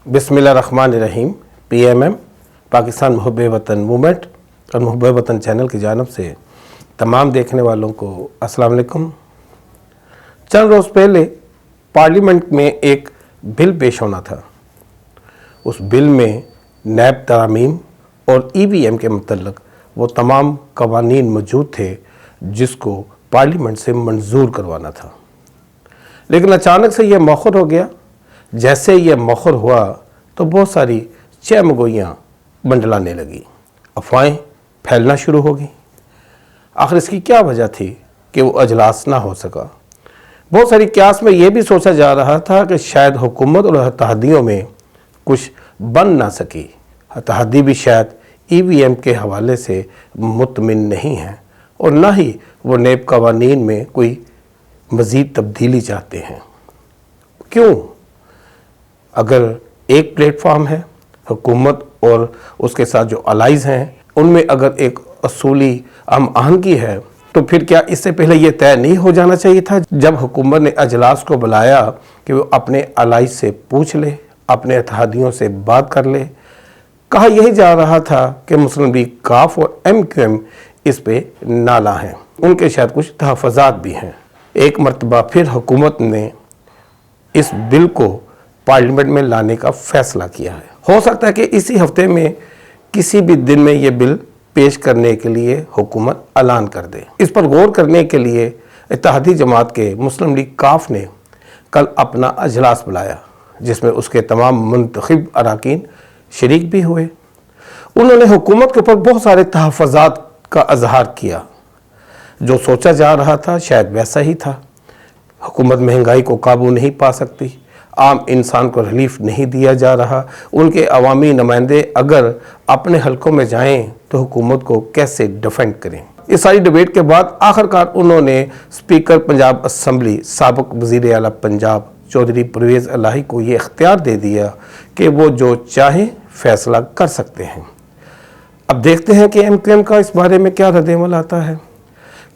बिस्मिल्लाहिर्रहमानिर्रहीम। PMM पाकिस्तान मुहब्ब वतन movement और मुहब्ब वतन चैनल की जानिब से तमाम देखने वालों को अस्सलाम वालेकुम। चंद रोज़ पहले पार्लियामेंट में एक बिल पेश होना था। उस बिल में नैब तरामीम और EVM के मुतल्लिक़ वो तमाम कवानीन मौजूद थे जिसको पार्लियामेंट से मंजूर करवाना था, लेकिन अचानक से यह मौखर हो गया। जैसे यह मौखर हुआ तो बहुत सारी चहमगोइयाँ मंडलाने लगी, अफवाहें फैलना शुरू हो गई। आखिर इसकी क्या वजह थी कि वो अजलास ना हो सका? बहुत सारी क्यास में यह भी सोचा जा रहा था कि शायद हुकूमत और इत्तेहादियों में कुछ बन ना सकी। इत्तेहादी भी शायद EVM के हवाले से मुतमिन नहीं है और ना ही वो नैब कवानीन में कोई मज़ीद तब्दीली चाहते हैं। क्यों? अगर एक प्लेटफॉर्म है, हुकूमत और उसके साथ जो अलाइज़ हैं उनमें अगर एक असूली हम आहंगी है, तो फिर क्या इससे पहले ये तय नहीं हो जाना चाहिए था जब हुकूमत ने अजलास को बुलाया कि वो अपने अलाइज़ से पूछ ले, अपने इत्तेहादियों से बात कर ले? कहा यही जा रहा था कि मुस्लिम लीग काफ और MQM इस पे नाला हैं, उनके शायद कुछ तहफ़्फ़ुज़ात भी हैं। एक मरतबा फिर हुकूमत ने इस बिल को पार्लियामेंट में लाने का फ़ैसला किया है। हो सकता है कि इसी हफ्ते में किसी भी दिन में ये बिल पेश करने के लिए हुकूमत ऐलान कर दे। इस पर गौर करने के लिए इत्तेहादी जमात के मुस्लिम लीग काफ ने कल अपना अजलास बुलाया, जिसमें उसके तमाम मुंतखब अरकान शरीक भी हुए। उन्होंने हुकूमत के ऊपर बहुत सारे तहफ़्फ़ुज़ात का इज़हार किया। जो सोचा जा रहा था शायद वैसा ही था। हुकूमत महंगाई को काबू नहीं पा सकती, आम इंसान को रिलीफ नहीं दिया जा रहा, उनके अवामी नुमाइंदे अगर अपने हलकों में जाएं तो हुकूमत को कैसे डिफेंड करें। इस सारी डिबेट के बाद आखिरकार उन्होंने स्पीकर पंजाब असम्बली साबिक़ वज़ीर आला पंजाब चौधरी परवेज़ इलाही को ये इख्तियार दे दिया कि वो जो चाहें फ़ैसला कर सकते हैं। अब देखते हैं कि MQM का इस बारे में क्या रद्द-ए-अमल आता है।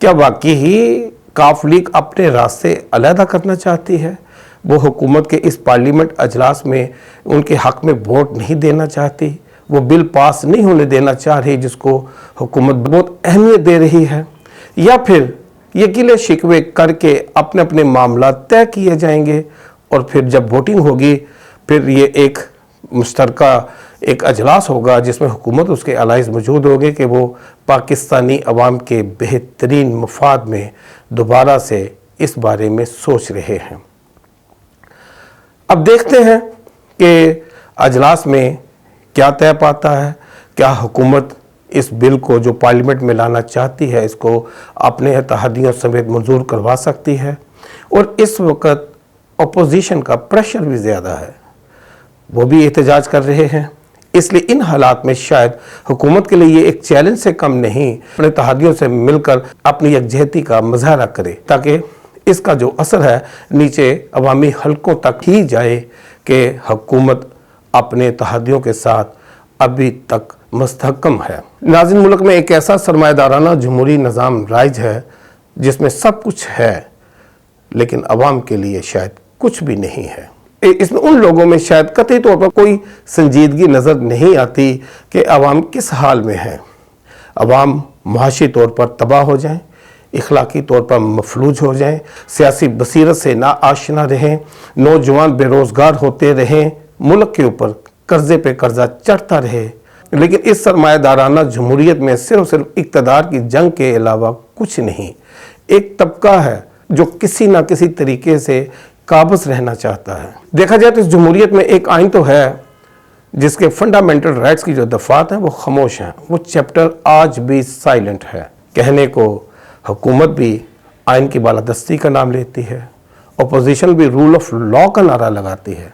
क्या वाकई ही काफ लीग अपने रास्ते अलहदा करना चाहती है? वो हुकूमत के इस पार्लियामेंट अजलास में उनके हक़ में वोट नहीं देना चाहती, वो बिल पास नहीं होने देना चाह रही जिसको हुकूमत बहुत अहमियत दे रही है? या फिर ये गिले शिकवे करके अपने अपने मामला तय किए जाएंगे और फिर जब वोटिंग होगी फिर ये एक मुश्तरका एक अजलास होगा जिसमें हुकूमत उसके अलाइज़ मौजूद होंगे कि वो पाकिस्तानी अवाम के बेहतरीन मफाद में दोबारा से इस बारे में सोच रहे हैं। अब देखते हैं कि अजलास में क्या तय पाता है। क्या हुकूमत इस बिल को जो पार्लियामेंट में लाना चाहती है इसको अपने इत्तेहादियों समेत मंजूर करवा सकती है? और इस वक्त अपोजिशन का प्रेशर भी ज़्यादा है, वो भी एहतजाज कर रहे हैं। इसलिए इन हालात में शायद हुकूमत के लिए ये एक चैलेंज से कम नहीं, अपने इत्तेहादियों से मिलकर अपनी यकजहती का मुजाहरा करे ताकि इसका जो असर है नीचे अवामी हलकों तक ही जाए कि हुकूमत अपने इत्तेहादियों के साथ अभी तक मुस्तहकम है। नाज़रीन, मुल्क में एक ऐसा सरमायादाराना जमहूरी निज़ाम राइज है जिसमें सब कुछ है लेकिन अवाम के लिए शायद कुछ भी नहीं है। इसमें उन लोगों में शायद कतई तौर पर कोई संजीदगी नज़र नहीं आती कि अवाम किस हाल में है। अवाम मुआशी तौर पर तबाह हो जाएं, इखलाकी तौर पर मफलूज हो जाएं, सियासी बसीरत से ना आशना रहें, नौजवान बेरोज़गार होते रहें, मुल्क के ऊपर कर्ज़े पे कर्ज़ा चढ़ता रहे। लेकिन इस सरमायादाराना जमहूरियत में सिर्फ इक़्तिदार की जंग के अलावा कुछ नहीं। एक तबका है जो किसी ना किसी तरीके से काबज़ रहना चाहता है। देखा जाए तो इस जमहूरियत में एक आइन तो है जिसके फंडामेंटल राइट्स की जो दफ़ात हैं वो खामोश हैं, वो चैप्टर आज भी साइलेंट है। कहने को हुकूमत भी आइन की बालादस्ती का नाम लेती है, अपोजिशन भी रूल ऑफ लॉ का नारा लगाती है।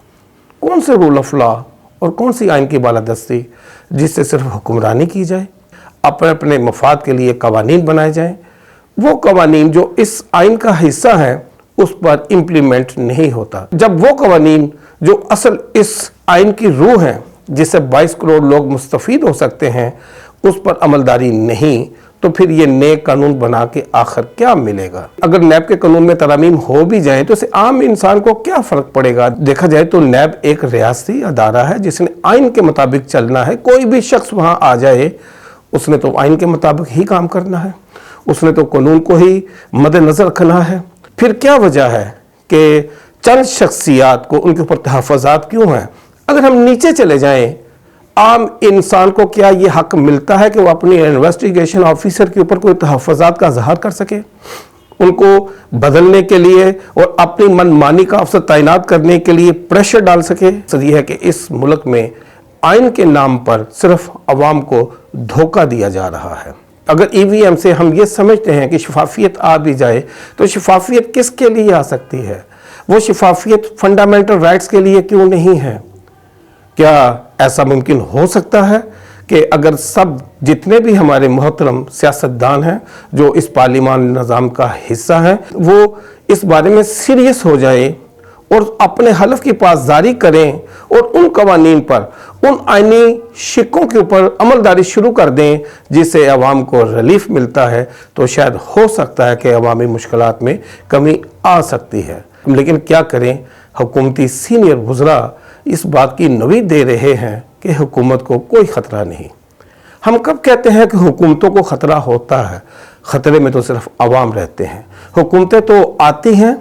कौन से रूल ऑफ लॉ और कौन सी आइन की बालादस्ती जिससे सिर्फ हुक्मरानी की जाए, अपने अपने मफाद के लिए कवानीन बनाए जाएं? वो कवानीन जो इस आइन का हिस्सा है उस पर इम्प्लीमेंट नहीं होता। जब वो कवानीन जो असल इस आइन की रूह हैं जिससे 22 करोड़ लोग मुस्तफ़ीद हो सकते हैं उस पर अमलदारी नहीं, तो تو پھر یہ نئے قانون بنا کے آخر کیا ملے گا؟ اگر نیب کے قانون میں ترامیم ہو بھی جائیں تو اسے عام انسان کو کیا فرق پڑے گا؟ دیکھا جائے تو نیب ایک ریاستی ادارہ ہے جس نے آئین کے مطابق چلنا ہے۔ کوئی بھی شخص وہاں آ جائے اس نے تو آئین کے مطابق ہی کام کرنا ہے، اس نے تو قانون کو ہی مد نظر رکھنا ہے۔ پھر کیا وجہ ہے کہ چند شخصیات کو ان کے اوپر تحفظات کیوں ہیں؟ اگر ہم نیچے چلے جائیں، عام انسان کو کیا یہ حق ملتا ہے کہ وہ اپنی انویسٹیگیشن آفیسر کے اوپر کوئی تحفظات کا اظہار کر سکے، ان کو بدلنے کے لیے اور اپنی من مانی کا افسر تعینات کرنے کے لیے پریشر ڈال سکے؟ یہ ہے کہ اس ملک میں آئین کے نام پر صرف عوام کو دھوکہ دیا جا رہا ہے۔ اگر ای وی ایم سے ہم یہ سمجھتے ہیں کہ شفافیت آ بھی جائے تو شفافیت کس کے لیے آ سکتی ہے؟ وہ شفافیت فنڈامنٹل رائٹس کے لیے کیوں نہیں ہے؟ کیا ایسا ممکن ہو سکتا ہے کہ اگر سب جتنے بھی ہمارے محترم سیاستدان ہیں جو اس پارلیمان نظام کا حصہ ہیں وہ اس بارے میں سیریس ہو جائیں اور اپنے حلف کی پاسداری کریں اور ان قوانین پر، ان آئینی شقوں کے اوپر عملداری شروع کر دیں جس سے عوام کو ریلیف ملتا ہے، تو شاید ہو سکتا ہے کہ عوامی مشکلات میں کمی آ سکتی ہے۔ لیکن کیا کریں، حکومتی سینئر وزراء اس بات کی نوید دے رہے ہیں کہ حکومت کو کوئی خطرہ نہیں۔ ہم کب کہتے ہیں کہ حکومتوں کو خطرہ ہوتا ہے؟ خطرے میں تو صرف عوام رہتے ہیں۔ حکومتیں تو آتی ہیں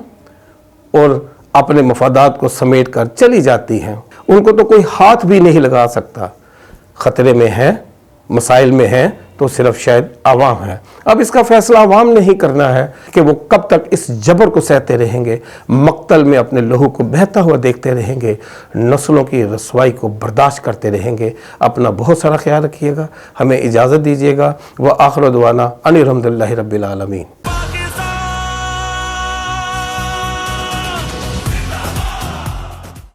اور اپنے مفادات کو سمیٹ کر چلی جاتی ہیں، ان کو تو کوئی ہاتھ بھی نہیں لگا سکتا۔ خطرے میں ہے، مسائل میں ہے تو صرف شاید عوام ہے۔ اب اس کا فیصلہ عوام نے ہی کرنا ہے کہ وہ کب تک اس جبر کو سہتے رہیں گے، مقتل میں اپنے لہو کو بہتا ہوا دیکھتے رہیں گے، نسلوں کی رسوائی کو برداشت کرتے رہیں گے۔ اپنا بہت سارا خیال رکھیے گا، ہمیں اجازت دیجیے گا۔ وآخر دعوانا ان الحمدللہ رب العالمین۔